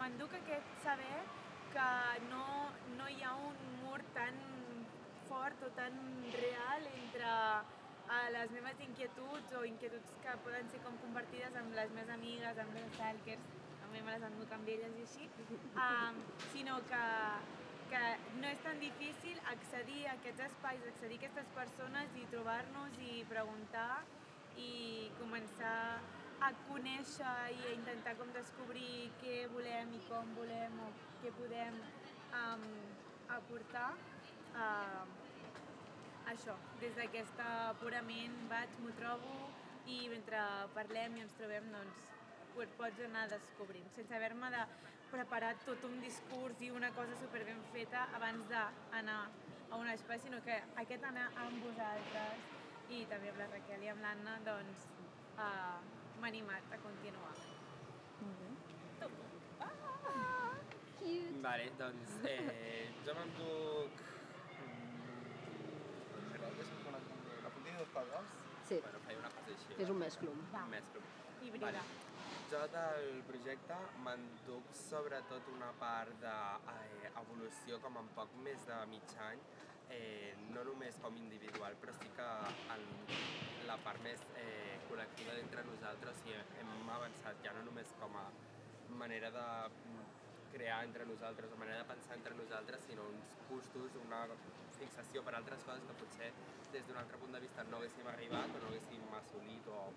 m'enduc aquest saber que no hi ha un mur tan fort o tan real entre les meves inquietuds o inquietuds que poden ser com compartides amb les meves amigues, amb les stalkers, també me les enduc amb elles i així, sinó que no és tan difícil accedir a aquests espais, accedir a aquestes persones i trobar-nos i preguntar i començar a conèixer i a intentar com descobrir què volem i com volem o què podem aportar. Això, des d'aquesta purament vaig, m'ho trobo i mentre parlem i ens trobem doncs pots anar descobrint, sense haver-me de preparar tot un discurs i una cosa super ben feta abans d'anar a un espai, sinó que aquest anar amb vosaltres i també amb la Raquel i amb l'Anna doncs m'ha animat a continuar. Molt bé. Cute! Vale, doncs jo m'enduc... La punta de dos coses? Sí. Bueno, faig una cosa així. Fes un mesclum. Un mesclum. Híbrida. Vale. Jo del projecte m'enduc sobretot una part d'evolució com en poc més de mig any, no només com individual, però sí que en la part més col·lectiva d'entre nosaltres hem avançat ja no només com a manera de crear entre nosaltres, o manera de pensar entre nosaltres, sinó uns gustos, una fixació per altres coses que potser des d'un altre punt de vista no haguéssim arribat o no haguéssim assolit o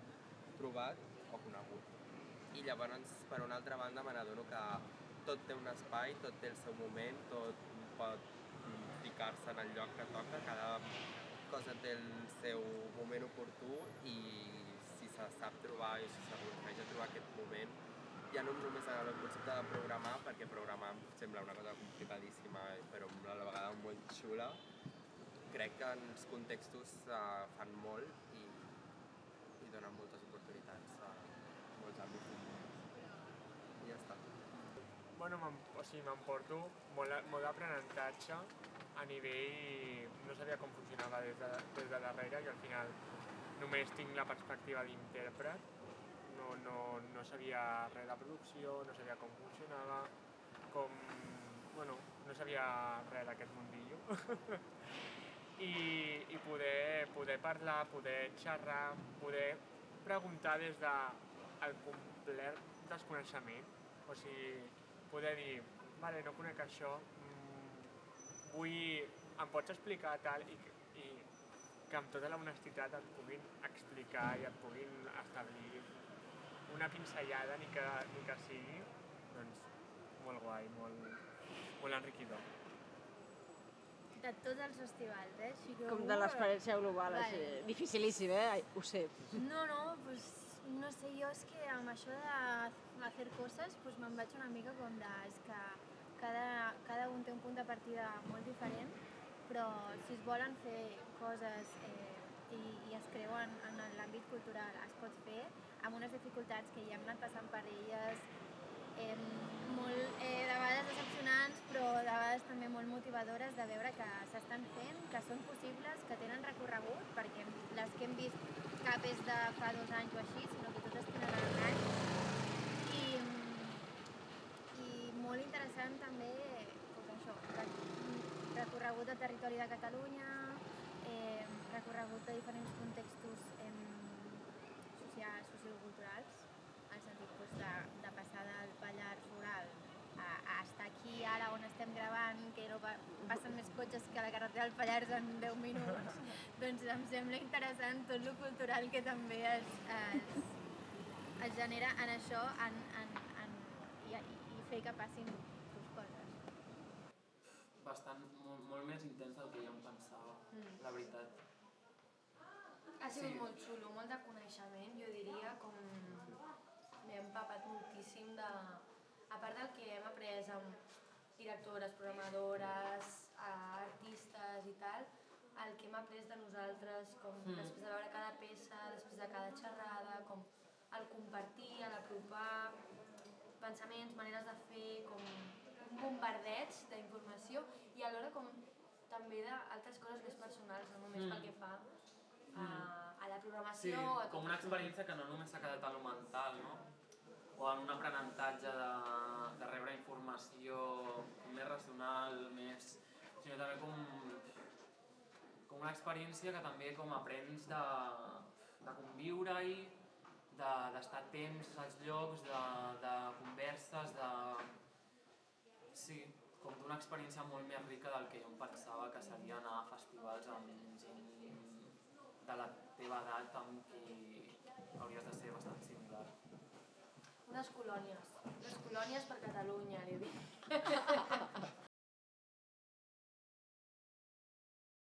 trobat o conegut. I llavors, per una altra banda, me n'adono que tot té un espai, tot té el seu moment, tot pot ficar-se en el lloc que toca, cada cosa té el seu moment oportú i si se sap trobar i si s'aconsegueix trobar aquest moment, ja no només en el concepte de programar, perquè programar em sembla una cosa complicadíssima però a la vegada molt xula. Crec que en els contextos fan molt i donen moltes oportunitats a molts àmbits. I ja està. Bueno, m'emporto molt d'aprenentatge a nivell... No sabia com funcionava des de darrere i al final només tinc la perspectiva d'intèrpret. No sabia res de producció, no sabia com funcionava, no sabia res d'aquest mundillo. I poder parlar, poder xerrar, poder preguntar des del complet desconeixement. O sigui, poder dir, vale, no conec això, em pots explicar tal, i que amb tota l'honestitat et puguin explicar i et puguin establir una pinzellada, ni que sigui, doncs molt guai, molt enriquidor. De tots els festivals, així que... Com de l'experiència global, vale. Així. Dificilíssim, ho sé. No, pues no sé, jo és que amb això de fer coses pues me'n vaig una mica com de... És que cada un té un punt de partida molt diferent, però si es volen fer coses i es creuen en l'àmbit cultural, es pot fer amb unes dificultats que ja hem anat passant per elles, molt de vegades decepcionants, però de vegades també molt motivadores de veure que s'estan fent, que són possibles, que tenen recorregut, perquè les que hem vist cap és de fa 2 anys o així, sinó que totes tenen un any. I molt interessant també, doncs això, recorregut del territori de Catalunya, recorregut de diferents contextos socioculturals, en el sentit de passar del Pallars rural a estar aquí ara on estem gravant, que no passen més cotxes que a la carretera del Pallars en 10 minuts, doncs em sembla interessant tot el cultural que també es genera en això i fer que passin coses. Bastant, molt més intens del que jo em pensava, la veritat. Ha sigut molt xulo, molt de coneixement, jo diria, com m'he empapat moltíssim de... A part del que hem après amb directores, programadores, artistes i tal, el que hem après de nosaltres, com després de veure cada peça, després de cada xerrada, com el compartir, l'apropar, pensaments, maneres de fer, com un bombardeig d'informació i alhora com també d'altres coses més personals, no només pel que fa a la programació... Sí, com una experiència que no només s'ha quedat a lo mental, no? o en un aprenentatge de rebre informació més racional, sinó també com una experiència que també com aprens de conviure-hi, d'estar temps als llocs, de converses, sí, com d'una experiència molt més rica del que jo em pensava que seria anar a festivals amb gent de la teva edat amb qui hauries de ser bastant similar. Unes colònies per Catalunya, li dic.